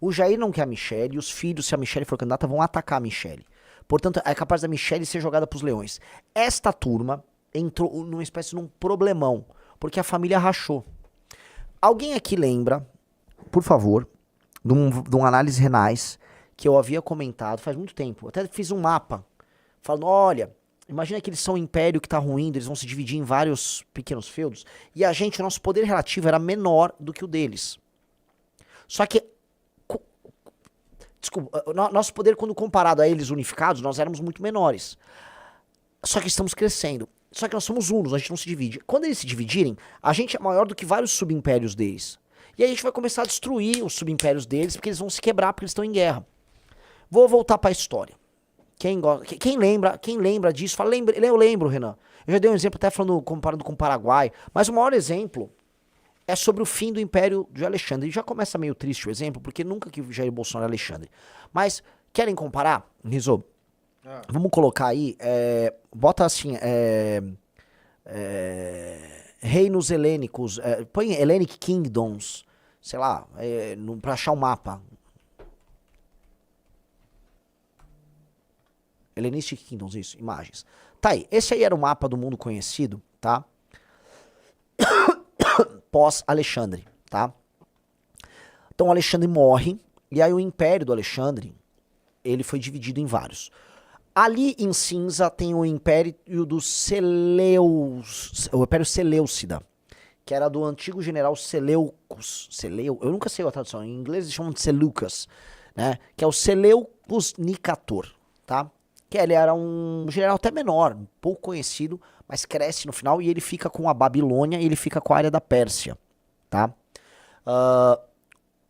O Jair não quer a Michelle e os filhos, se a Michelle for candidata, vão atacar a Michelle. Portanto, é capaz da Michelle ser jogada pros leões. Esta turma entrou numa espécie de um problemão, porque a família rachou. Alguém aqui lembra, por favor, de um análise renais que eu havia comentado faz muito tempo. Até fiz um mapa falando, olha, imagina que eles são um império que tá ruindo, eles vão se dividir em vários pequenos feudos, e a gente, o nosso poder relativo era menor do que o deles. Só que, desculpa, nosso poder quando comparado a eles unificados, nós éramos muito menores. Só que estamos crescendo. Só que nós somos unos, a gente não se divide. Quando eles se dividirem, a gente é maior do que vários subimpérios deles. E aí a gente vai começar a destruir os subimpérios deles, porque eles vão se quebrar, porque eles estão em guerra. Vou voltar pra história. Quem lembra disso? Fala, eu lembro, Renan. Eu já dei um exemplo até comparando com o Paraguai. Mas o maior exemplo é sobre o fim do Império de Alexandre. E já começa meio triste o exemplo, porque nunca que Jair Bolsonaro é Alexandre. Mas, querem comparar, Rizzo? Vamos colocar aí, bota assim, reinos helênicos, põe Hellenic Kingdoms, sei lá, pra achar um mapa. Hellenistic Kingdoms, isso, imagens. Tá aí, esse aí era o mapa do mundo conhecido, tá? Pós-Alexandre, tá? Então Alexandre morre, e aí o Império do Alexandre, ele foi dividido em vários. Ali em cinza tem o Império dos Seleus, o Império Seleucida, que era do antigo general Seleucus. Eu nunca sei a tradução, em inglês eles chamam de Seleucus, né? Que é o Seleucus Nicator, tá? Que ele era um general até menor, pouco conhecido, mas cresce no final e ele fica com a Babilônia e ele fica com a área da Pérsia, tá?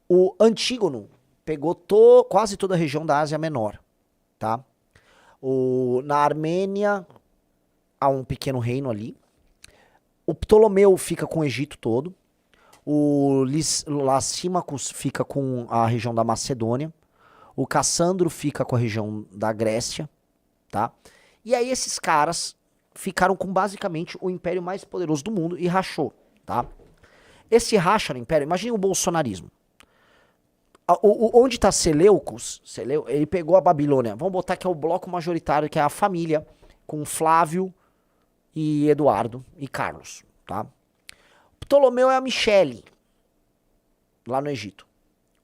O Antígono pegou quase toda a região da Ásia Menor, tá? Na Armênia há um pequeno reino ali. O Ptolomeu fica com o Egito todo. O Lysimachus fica com a região da Macedônia. O Cassandro fica com a região da Grécia, tá? E aí esses caras ficaram com basicamente o império mais poderoso do mundo e rachou, tá? Esse racha no império, imagine o bolsonarismo. Onde está Seleucus, ele pegou a Babilônia. Vamos botar que é o bloco majoritário, que é a família, com Flávio e Eduardo e Carlos, tá? Ptolomeu é a Michele, lá no Egito.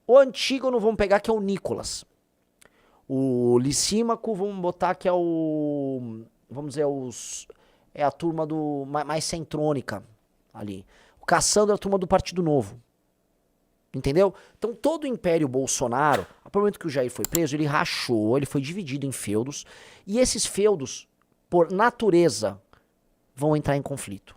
O Antígono vamos pegar que é o Nicolas. O Lisímaco vamos botar que é o... Vamos dizer, é a turma mais centrônica ali. O Cassandro é a turma do Partido Novo. Entendeu? Então todo o Império Bolsonaro, a partir do momento que o Jair foi preso, ele rachou, ele foi dividido em feudos, e esses feudos, por natureza, vão entrar em conflito.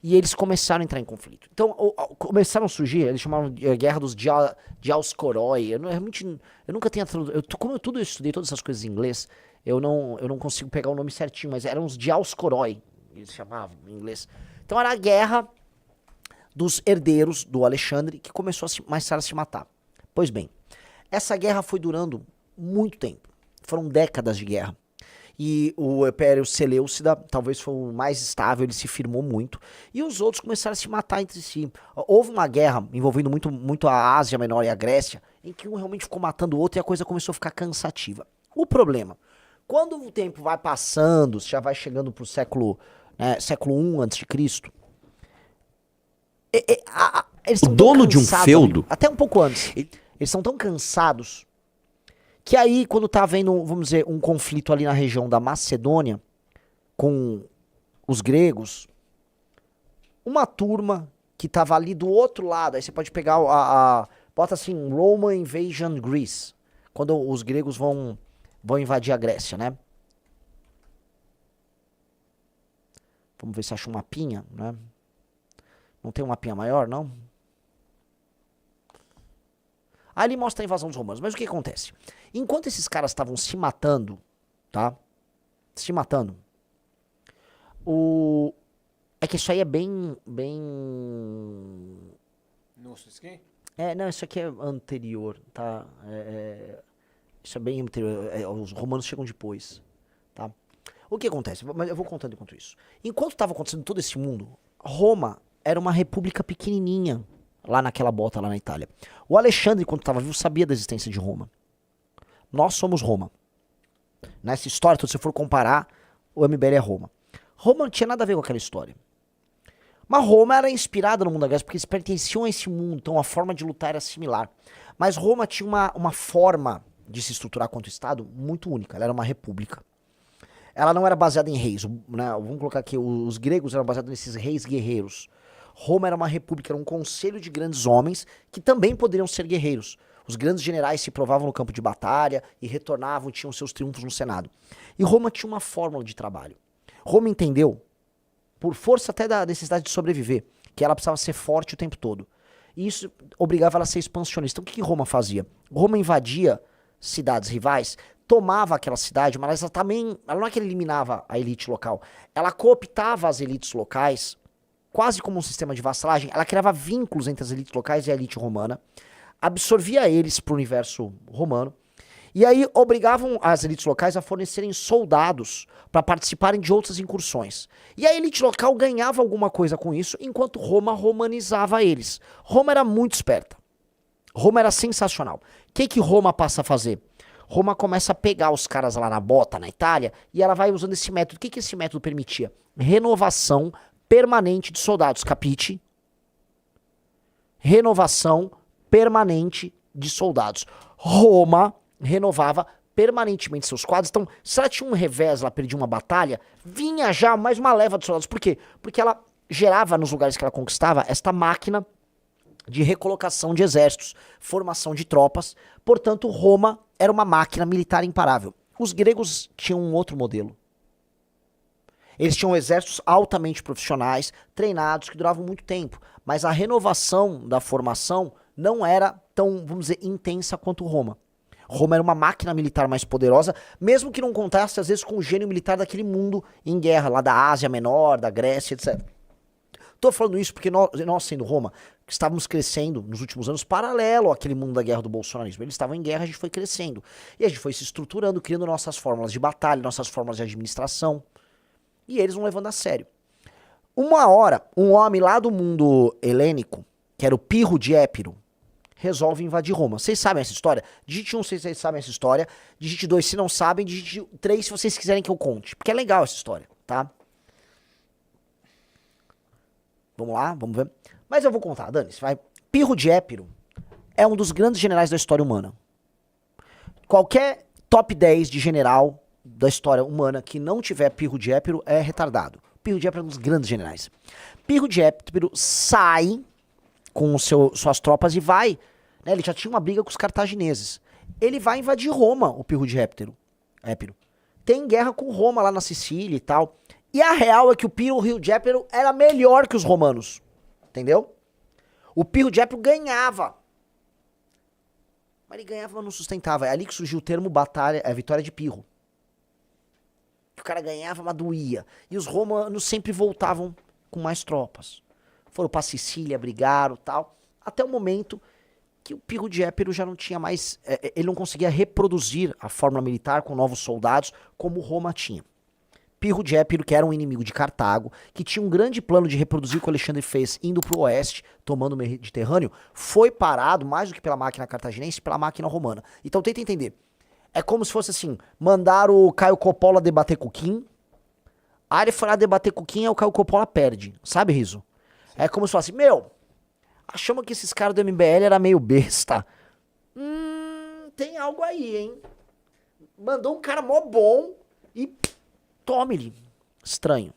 E eles começaram a entrar em conflito. Então começaram a surgir, eles chamavam de Guerra dos Diaoscoroi. Eu nunca tinha como eu tudo estudei todas essas coisas em inglês, eu não consigo pegar o nome certinho, mas eram os Diaoscoroi, eles chamavam em inglês. Então era a guerra dos herdeiros do Alexandre, que começou mais tarde a se matar. Pois bem, essa guerra foi durando muito tempo. Foram décadas de guerra. E o Império Seleucida talvez foi o mais estável, ele se firmou muito. E os outros começaram a se matar entre si. Houve uma guerra envolvendo muito a Ásia Menor e a Grécia, em que um realmente ficou matando o outro e a coisa começou a ficar cansativa. O problema, quando o tempo vai passando, já vai chegando pro século I a.C., eles O dono de um feudo... ali, até um pouco antes. Eles estão tão cansados que aí, quando tá havendo, vamos dizer, um conflito ali na região da Macedônia com os gregos, uma turma que tava ali do outro lado, aí você pode pegar bota assim, Roman Invasion Greece, quando os gregos vão invadir a Grécia, né? Vamos ver se acha um mapinha, né? Não tem um mapinha maior, não? Aí ele mostra a invasão dos romanos. Mas o que acontece? Enquanto esses caras estavam se matando, tá? Se matando. É que isso aí é bem... Nossa, isso aqui? Não, isso aqui é anterior, tá? Isso é bem anterior. Os romanos chegam depois, tá? O que acontece? Mas eu vou contando enquanto isso. Enquanto estava acontecendo todo esse mundo, Roma era uma república pequenininha. lá naquela bota lá na Itália. O Alexandre, quando estava vivo, sabia da existência de Roma. Nós somos Roma. Nessa história, se você for comparar, o MBL é Roma. Roma não tinha nada a ver com aquela história. Mas Roma era inspirada no mundo da Grécia, porque eles pertenciam a esse mundo, então a forma de lutar era similar. Mas Roma tinha uma forma de se estruturar quanto Estado muito única, ela era uma república. Ela não era baseada em reis, né? Vamos colocar aqui, os gregos eram baseados nesses reis guerreiros. Roma era uma república, era um conselho de grandes homens que também poderiam ser guerreiros. Os grandes generais se provavam no campo de batalha e retornavam e tinham seus triunfos no Senado. E Roma tinha uma fórmula de trabalho. Roma entendeu, por força até da necessidade de sobreviver, que ela precisava ser forte o tempo todo. E isso obrigava ela a ser expansionista. Então o que Roma fazia? Roma invadia cidades rivais, tomava aquela cidade, mas ela também, ela não é que ela eliminava a elite local, ela cooptava as elites locais, quase como um sistema de vassalagem, ela criava vínculos entre as elites locais e a elite romana, absorvia eles para o universo romano, e aí obrigavam as elites locais a fornecerem soldados para participarem de outras incursões. E a elite local ganhava alguma coisa com isso, enquanto Roma romanizava eles. Roma era muito esperta. Roma era sensacional. O que Roma passa a fazer? Roma começa a pegar os caras lá na bota, na Itália, e ela vai usando esse método. O que esse método permitia? Renovação permanente de soldados, capite? Renovação permanente de soldados. Roma renovava permanentemente seus quadros. Então, se ela tinha um revés, ela perdia uma batalha, vinha já mais uma leva de soldados. Por quê? Porque ela gerava nos lugares que ela conquistava esta máquina de recolocação de exércitos, formação de tropas. Portanto, Roma era uma máquina militar imparável. Os gregos tinham um outro modelo. Eles tinham exércitos altamente profissionais, treinados, que duravam muito tempo. Mas a renovação da formação não era tão, vamos dizer, intensa quanto Roma. Roma era uma máquina militar mais poderosa, mesmo que não contasse, às vezes, com o gênio militar daquele mundo em guerra, lá da Ásia Menor, da Grécia, etc. Tô falando isso porque nós sendo Roma, estávamos crescendo nos últimos anos paralelo àquele mundo da guerra do bolsonarismo. Eles estavam em guerra, a gente foi crescendo. E a gente foi se estruturando, criando nossas fórmulas de batalha, nossas fórmulas de administração. E eles não levando a sério. Uma hora, um homem lá do mundo helênico, que era o Pirro de Épiro, resolve invadir Roma. Vocês sabem essa história? Digite 1 se vocês sabem essa história. Digite 2 se não sabem. Digite 3 se vocês quiserem que eu conte. Porque é legal essa história, tá? Vamos lá, vamos ver. Mas eu vou contar, dane-se, vai. Pirro de Épiro é um dos grandes generais da história humana. Qualquer top 10 de general da história humana que não tiver Pirro de Épiro é retardado. Pirro de Épiro é um dos grandes generais. Pirro de Épiro sai com suas tropas e vai, né, ele já tinha uma briga com os cartagineses. Ele vai invadir Roma, o Pirro de Épiro. Tem guerra com Roma lá na Sicília e tal. E a real é que o Pirro de Épiro era melhor que os romanos. Entendeu? O Pirro de Épiro ganhava. Mas ele ganhava, mas não sustentava. É ali que surgiu o termo vitória de Pirro. O cara ganhava, mas doía. E os romanos sempre voltavam com mais tropas. Foram pra Sicília, brigaram e tal. Até o momento que o Pirro de Épiro já não tinha mais... ele não conseguia reproduzir a fórmula militar com novos soldados como Roma tinha. Pirro de Épiro, que era um inimigo de Cartago, que tinha um grande plano de reproduzir o que o Alexandre fez indo pro oeste, tomando o Mediterrâneo, foi parado, mais do que pela máquina cartaginense, pela máquina romana. Então tenta entender. É como se fosse assim, mandar o Caio Coppola debater com o Kim, aí ele foi lá debater com o Kim e o Caio Coppola perde. Sabe, Riso? É como se fosse assim, achamos que esses caras do MBL era meio besta. Tem algo aí, hein? Mandou um cara mó bom e tome-lhe. Estranho.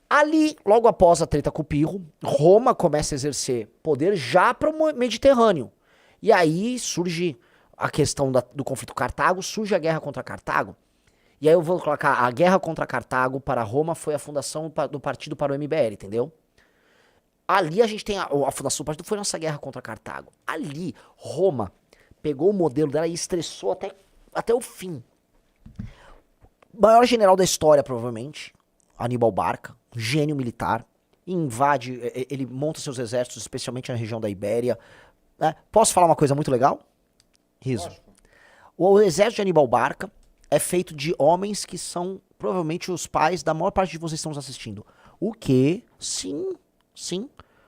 Ali, logo após a treta com o Pirro, Roma começa a exercer poder já para o Mediterrâneo. E aí surge a questão do conflito Cartago, surge a guerra contra Cartago. E aí eu vou colocar a guerra contra Cartago para Roma foi a fundação do partido para o MBL, entendeu? Ali a gente tem a fundação do partido, foi nossa guerra contra Cartago. Ali, Roma pegou o modelo dela e estressou até o fim. Maior general da história, provavelmente, Aníbal Barca, gênio militar, invade, ele monta seus exércitos, especialmente na região da Ibéria. Posso falar uma coisa muito legal? Riso. O exército de Aníbal Barca é feito de homens que são provavelmente os pais da maior parte de vocês que estão nos assistindo. O quê? Sim.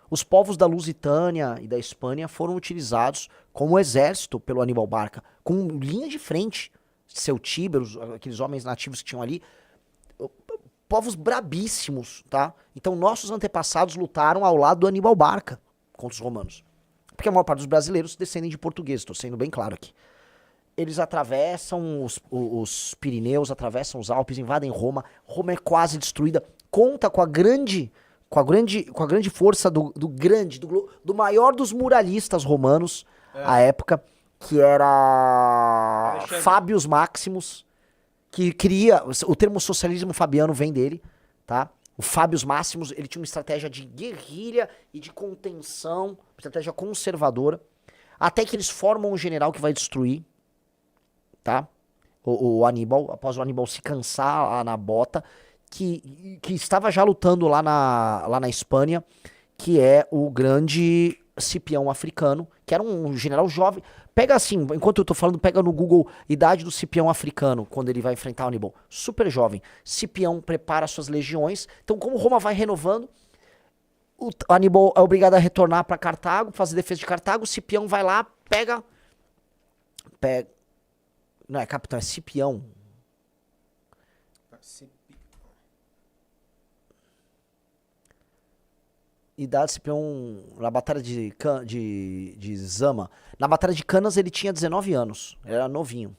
Os povos da Lusitânia e da Espanha foram utilizados como exército pelo Aníbal Barca, com linha de frente. Celtíberos, aqueles homens nativos que tinham ali, povos brabíssimos, tá? Então nossos antepassados lutaram ao lado do Aníbal Barca contra os romanos. Porque a maior parte dos brasileiros descendem de portugueses, estou sendo bem claro aqui. Eles atravessam os Pirineus, atravessam os Alpes, invadem Roma. Roma é quase destruída. Conta com a grande força do maior dos muralhistas romanos à época, que era Alexandre. Fábius Maximus, que cria, o termo socialismo fabiano vem dele, tá? O Fábius Maximus, ele tinha uma estratégia de guerrilha e de contenção, uma estratégia conservadora, até que eles formam um general que vai destruir, tá? O Aníbal, após o Aníbal se cansar lá na bota, que estava já lutando lá na Espanha, que é o grande Cipião africano, que era um general jovem. Pega assim, enquanto eu tô falando, pega no Google idade do Cipião africano, quando ele vai enfrentar o Aníbal. Super jovem. Cipião prepara suas legiões. Então, como Roma vai renovando, o Aníbal é obrigado a retornar para Cartago, fazer defesa de Cartago. Cipião vai lá, pega. Não é capitão, é Cipião. Idade Cipião na batalha de Zama. Na batalha de Canas ele tinha 19 anos. Ele era novinho.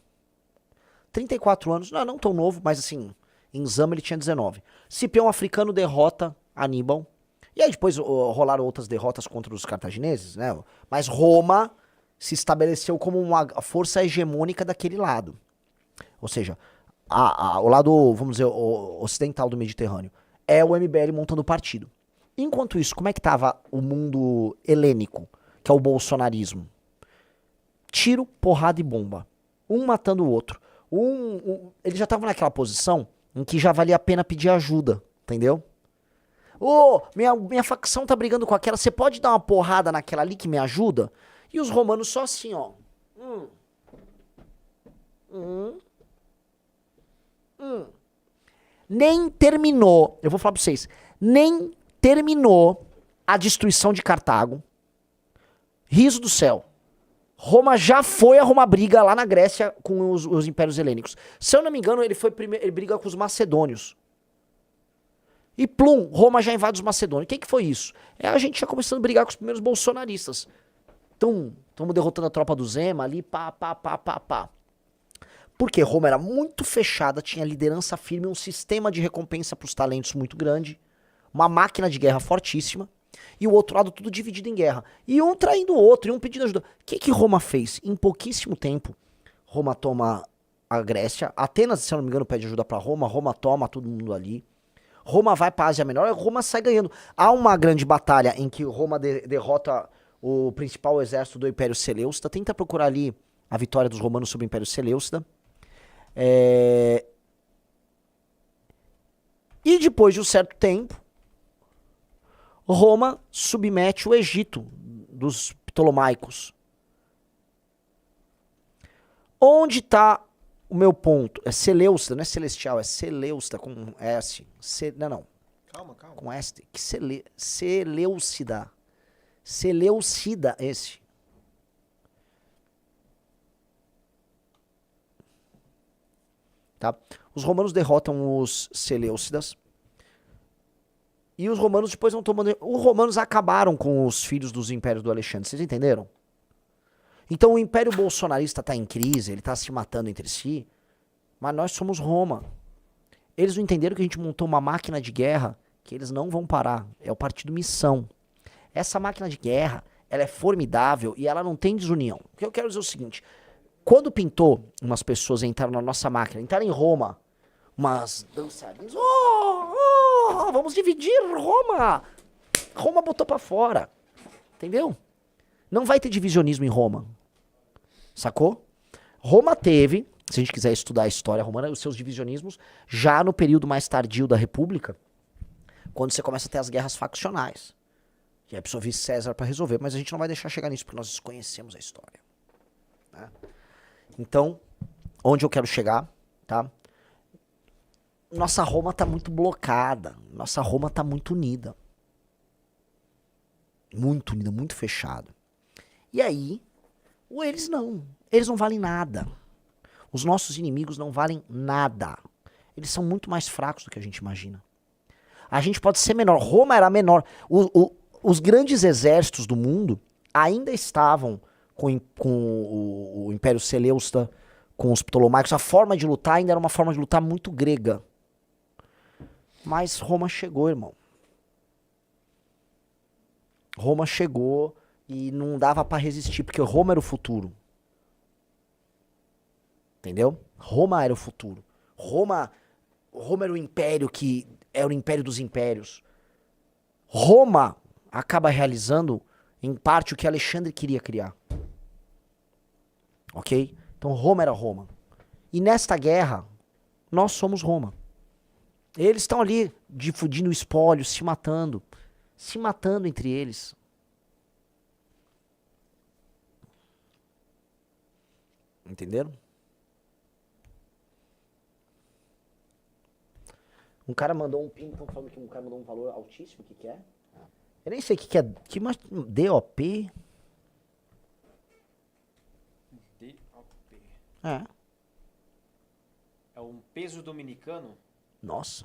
34 anos, não tão novo, mas assim, em Zama ele tinha 19. Cipião africano derrota Aníbal. E aí depois rolaram outras derrotas contra os cartagineses, né? Mas Roma se estabeleceu como uma força hegemônica daquele lado. Ou seja, o lado, vamos dizer, ocidental do Mediterrâneo. É o MBL montando o partido. Enquanto isso, como é que tava o mundo helênico, que é o bolsonarismo? Tiro, porrada e bomba. Um matando o outro. Eles já estavam naquela posição em que já valia a pena pedir ajuda, entendeu? Minha facção tá brigando com aquela, você pode dar uma porrada naquela ali que me ajuda? E os romanos só assim, ó. Nem terminou, eu vou falar pra vocês, nem terminou a destruição de Cartago. Riso do céu. Roma já foi arrumar briga lá na Grécia com os impérios helênicos. Se eu não me engano, ele briga com os macedônios. E plum, Roma já invade os macedônios. O que foi isso? A gente já começando a brigar com os primeiros bolsonaristas. Então, estamos derrotando a tropa do Zema ali, pá. Porque Roma era muito fechada, tinha liderança firme, um sistema de recompensa para os talentos muito grande, uma máquina de guerra fortíssima, e o outro lado tudo dividido em guerra. E um traindo o outro, e um pedindo ajuda. O que Roma fez? Em pouquíssimo tempo, Roma toma a Grécia, Atenas, se eu não me engano, pede ajuda para Roma, Roma toma todo mundo ali, Roma vai para a Ásia Menor, Roma sai ganhando. Há uma grande batalha em que Roma derrota o principal exército do Império Seleucida. Tenta procurar ali a vitória dos romanos sobre o Império Seleucida. E depois de um certo tempo, Roma submete o Egito dos Ptolomaicos. Onde está o meu ponto? É Seleucida, não é celestial, é Seleucida com S. Não. Calma. Com S. Que Seleucida. Seleucida, esse. Tá? Os romanos derrotam os Seleucidas. E os romanos depois vão tomando... Os romanos acabaram com os filhos dos impérios do Alexandre. Vocês entenderam? Então o império bolsonarista está em crise, ele está se matando entre si. Mas nós somos Roma. Eles não entenderam que a gente montou uma máquina de guerra que eles não vão parar. É o Partido Missão. Essa máquina de guerra, ela é formidável e ela não tem desunião. O que eu quero dizer é o seguinte. Quando pintou, umas pessoas entraram na nossa máquina, entraram em Roma, umas dançarinas, vamos dividir Roma. Roma botou pra fora. Entendeu? Não vai ter divisionismo em Roma. Sacou? Roma teve, se a gente quiser estudar a história romana, os seus divisionismos, já no período mais tardio da República, quando você começa a ter as guerras faccionais. E aí precisou vir César para resolver, mas a gente não vai deixar chegar nisso, porque nós desconhecemos a história. Né? Então, onde eu quero chegar, tá? Nossa Roma tá muito blocada. Nossa Roma tá muito unida. Muito unido, muito fechado. E aí, eles não. Eles não valem nada. Os nossos inimigos não valem nada. Eles são muito mais fracos do que a gente imagina. A gente pode ser menor. Roma era menor. Os grandes exércitos do mundo ainda estavam com o Império Seleucida, com os Ptolomaicos. A forma de lutar ainda era uma forma de lutar muito grega. Mas Roma chegou, irmão. Roma chegou e não dava pra resistir, porque Roma era o futuro. Entendeu? Roma era o futuro. Roma era o império que era o império dos impérios. Roma acaba realizando, em parte, o que Alexandre queria criar. Ok? Então Roma era Roma. E nesta guerra, nós somos Roma. Eles estão ali difundindo espólio, se matando entre eles. Entenderam? Um cara mandou um ping, estão falando que um cara mandou um valor altíssimo, o que é? Eu nem sei o que é. Que mais? DOP? DOP. É. É um peso dominicano? Nossa.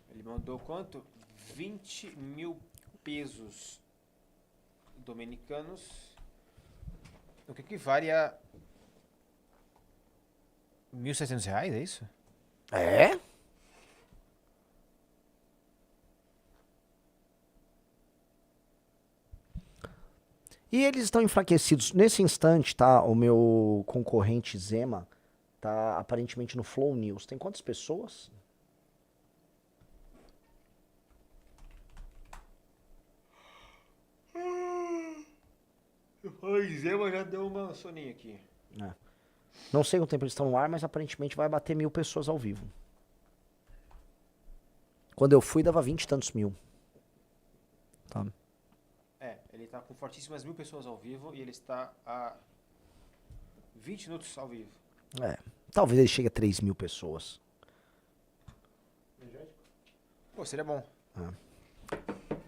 Ele mandou quanto? 20 mil pesos dominicanos, o que equivale a R$1.700, é isso? É? E eles estão enfraquecidos. Nesse instante, tá? O meu concorrente Zema tá aparentemente no Flow News. Tem quantas pessoas? O Zema já deu uma soninha aqui. É. Não sei quanto tempo eles estão no ar, mas aparentemente vai bater 1.000 pessoas ao vivo. Quando eu fui, dava 20 e tantos mil. Tá. É, ele tá com fortíssimas 1.000 pessoas ao vivo e ele está a 20 minutos ao vivo. É. Talvez ele chegue a 3.000 pessoas. Pô, seria bom.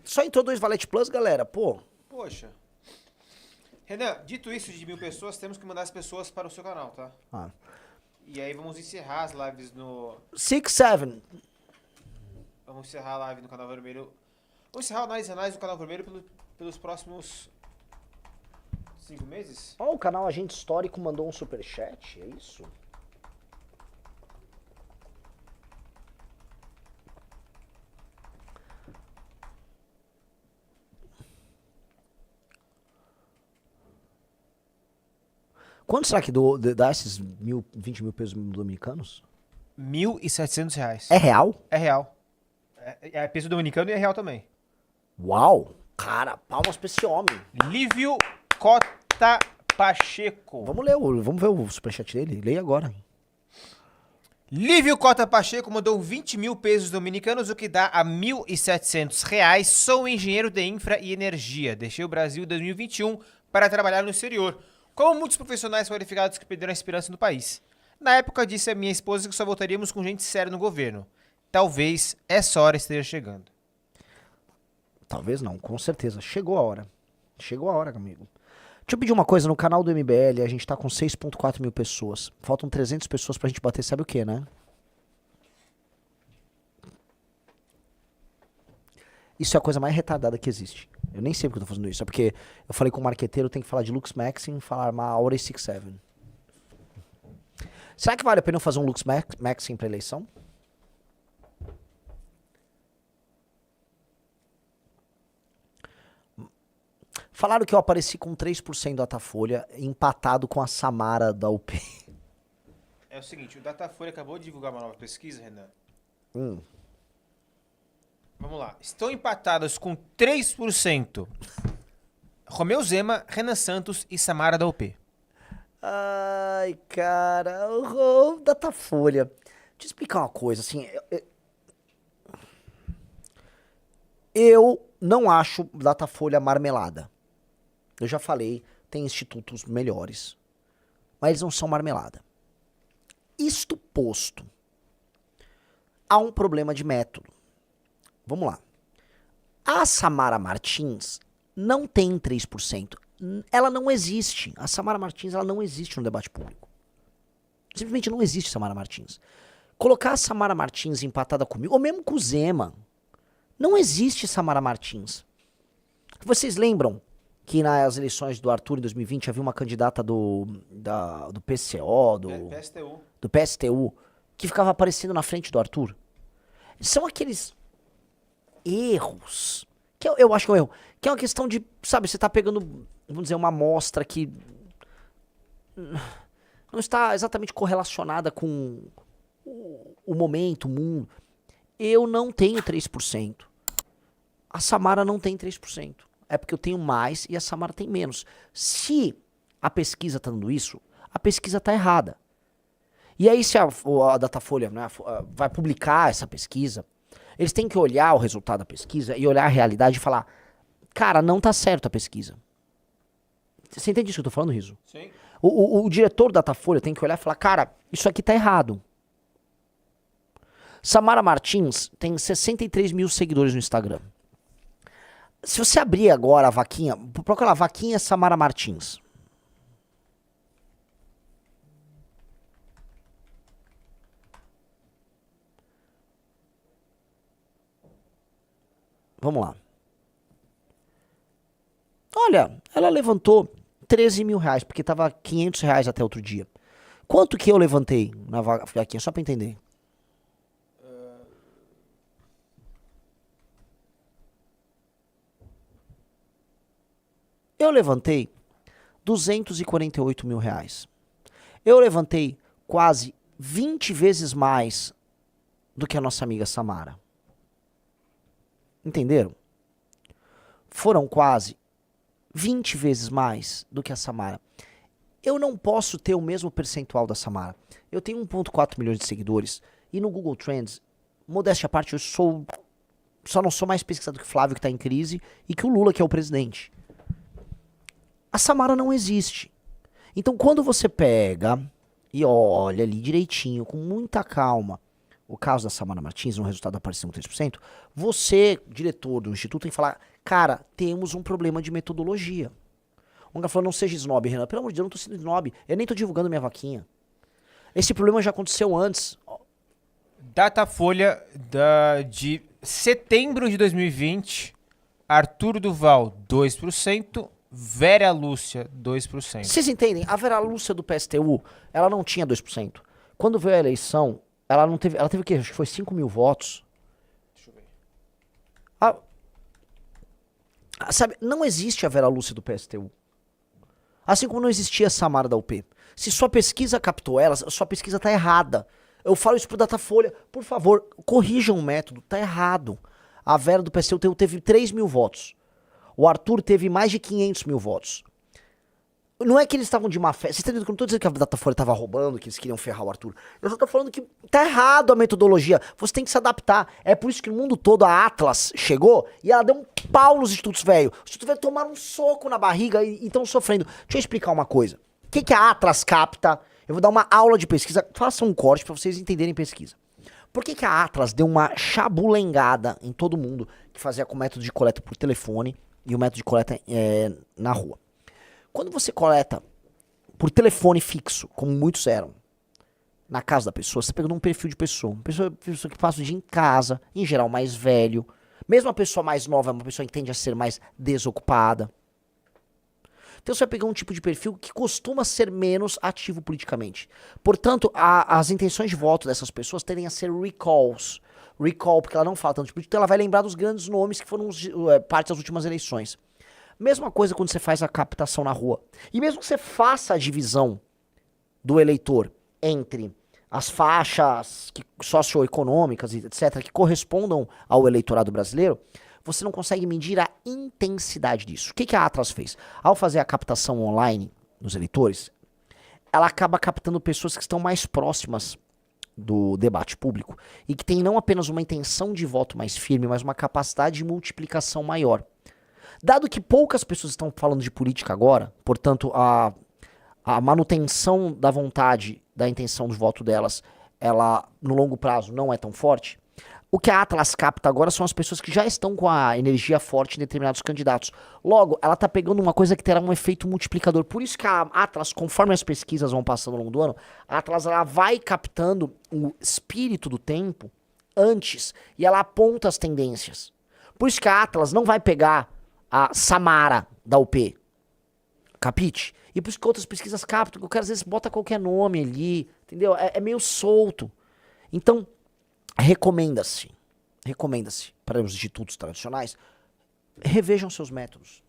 Só entrou 2 Valete Plus, galera. Pô. Poxa. Renan, dito isso de 1.000 pessoas, temos que mandar as pessoas para o seu canal, tá? Ah. E aí vamos encerrar as lives no... 6-7. Vamos encerrar a live no Canal Vermelho. Vamos encerrar a análise do Canal Vermelho pelos próximos 5 meses? Ó, o canal Agente Histórico mandou um superchat, é isso? Quanto será que dá esses 20 mil pesos dominicanos? R$1.700. É real? É real. É peso dominicano e é real também. Uau! Cara, palmas pra esse homem. Lívio Cota Pacheco. Vamos ver o superchat dele. Leia agora. Lívio Cota Pacheco mandou 20 mil pesos dominicanos, o que dá a R$1.700. Sou engenheiro de infra e energia. Deixei o Brasil em 2021 para trabalhar no exterior, como muitos profissionais qualificados que perderam a esperança no país. Na época, disse a minha esposa que só voltaríamos com gente séria no governo. Talvez essa hora esteja chegando. Talvez não, com certeza. Chegou a hora. Chegou a hora, amigo. Deixa eu pedir uma coisa. No canal do MBL, a gente tá com 6.4 mil pessoas. Faltam 300 pessoas pra gente bater, sabe o que, né? Isso é a coisa mais retardada que existe. Eu nem sei porque eu tô fazendo isso. É porque eu falei com o marqueteiro, tem que falar de Lux Maxim, falar uma Aura 67. Será que vale a pena eu fazer um Lux Maxim pra eleição? Falaram que eu apareci com 3% do Datafolha, empatado com a Samara da UP. É o seguinte, o Datafolha acabou de divulgar uma nova pesquisa, Renan. Vamos lá. Estão empatados com 3% Romeu Zema, Renan Santos e Samara da UP. Ai, cara, o Datafolha. Deixa eu explicar uma coisa, assim. Eu não acho Datafolha marmelada. Eu já falei, tem institutos melhores. Mas eles não são marmelada. Isto posto, há um problema de método. Vamos lá. A Samara Martins, não tem 3%. Ela não existe. A Samara Martins, ela não existe no debate público. Simplesmente não existe Samara Martins. Colocar a Samara Martins empatada comigo, ou mesmo com o Zema, não existe Samara Martins. Vocês lembram que nas eleições do Arthur em 2020 havia uma candidata do PCO, PSTU. do PSTU, que ficava aparecendo na frente do Arthur? São aqueles erros, que eu acho que é um erro, que é uma questão de, sabe, você tá pegando, vamos dizer, uma amostra que não está exatamente correlacionada com o momento, o mundo. Eu não tenho 3%. A Samara não tem 3%. É porque eu tenho mais e a Samara tem menos. Se a pesquisa tá dando isso, a pesquisa tá errada. E aí se a Datafolha, né, vai publicar essa pesquisa, eles têm que olhar o resultado da pesquisa e olhar a realidade e falar, cara, não tá certo a pesquisa. Você entende isso que eu tô falando, Riso? Sim. O diretor da Datafolha tem que olhar e falar, cara, isso aqui tá errado. Samara Martins tem 63 mil seguidores no Instagram. Se você abrir agora a vaquinha, procura lá, vaquinha Samara Martins. Vamos lá. Olha, ela levantou 13 mil reais, porque tava 500 reais até outro dia. Quanto que eu levantei na vaquinha? Só pra entender. Eu levantei 248 mil reais. Eu levantei quase 20 vezes mais do que a nossa amiga Samara. Entenderam? Foram quase 20 vezes mais do que a Samara. Eu não posso ter o mesmo percentual da Samara. Eu tenho 1,4 milhões de seguidores e no Google Trends, modéstia à parte, eu só não sou mais pesquisador que o Flávio, que está em crise, e que o Lula, que é o presidente. A Samara não existe. Então, quando você pega e olha ali direitinho, com muita calma, o caso da Samara Martins, no resultado aparecendo 3%, você, diretor do instituto, tem que falar, cara, temos um problema de metodologia. Um cara falou, não seja snob, Renan. Pelo amor de Deus, eu não tô sendo snob. Eu nem tô divulgando minha vaquinha. Esse problema já aconteceu antes. Datafolha de setembro de 2020, Arthur Duval, 2%, Vera Lúcia, 2%. Vocês entendem? A Vera Lúcia do PSTU, ela não tinha 2%. Quando veio a eleição, ela não teve. Ela teve o quê? Acho que foi 5 mil votos. Deixa eu ver. Sabe, não existe a Vera Lúcia do PSTU. Assim como não existia a Samara da UP. Se sua pesquisa captou elas, sua pesquisa tá errada. Eu falo isso pro Datafolha. Por favor, corrijam o método. Tá errado. A Vera do PSTU teve 3 mil votos. O Arthur teve mais de 500 mil votos. Não é que eles estavam de má fé. Vocês estão entendendo que eu não tô dizendo que a Datafolha tava roubando, que eles queriam ferrar o Arthur. Eu só tô falando que tá errado a metodologia. Você tem que se adaptar. É por isso que no mundo todo a Atlas chegou e ela deu um pau nos institutos velhos. Os institutos velhos tomaram um soco na barriga e estão sofrendo. Deixa eu explicar uma coisa. O que a Atlas capta? Eu vou dar uma aula de pesquisa. Faça um corte pra vocês entenderem pesquisa. Por que a Atlas deu uma chabulengada em todo mundo que fazia com o método de coleta por telefone e o método de coleta na rua? Quando você coleta por telefone fixo, como muitos eram, na casa da pessoa, você pega um perfil de pessoa. Uma pessoa que passa o dia em casa, em geral mais velho. Mesmo a pessoa mais nova, é uma pessoa que tende a ser mais desocupada. Então você vai pegar um tipo de perfil que costuma ser menos ativo politicamente. Portanto, as intenções de voto dessas pessoas tendem a ser recalls. Recall, porque ela não fala tanto de política, então ela vai lembrar dos grandes nomes que foram parte das últimas eleições. Mesma coisa quando você faz a captação na rua. E mesmo que você faça a divisão do eleitor entre as faixas socioeconômicas, etc., que correspondam ao eleitorado brasileiro, você não consegue medir a intensidade disso. O que a Atlas fez? Ao fazer a captação online dos eleitores, ela acaba captando pessoas que estão mais próximas do debate público e que têm não apenas uma intenção de voto mais firme, mas uma capacidade de multiplicação maior. Dado que poucas pessoas estão falando de política agora, portanto, a manutenção da vontade, da intenção do voto delas, ela, no longo prazo, não é tão forte, O que a Atlas capta agora são as pessoas que já estão com a energia forte em determinados candidatos. Logo, ela tá pegando uma coisa que terá um efeito multiplicador. Por isso que a Atlas, conforme as pesquisas vão passando ao longo do ano, a Atlas ela vai captando o espírito do tempo antes e ela aponta as tendências. Por isso que a Atlas não vai pegar a Samara da UP. Capite? E por isso que outras pesquisas captam, que o cara às vezes bota qualquer nome ali, entendeu? É meio solto. Então, recomenda-se para os institutos tradicionais, revejam seus métodos.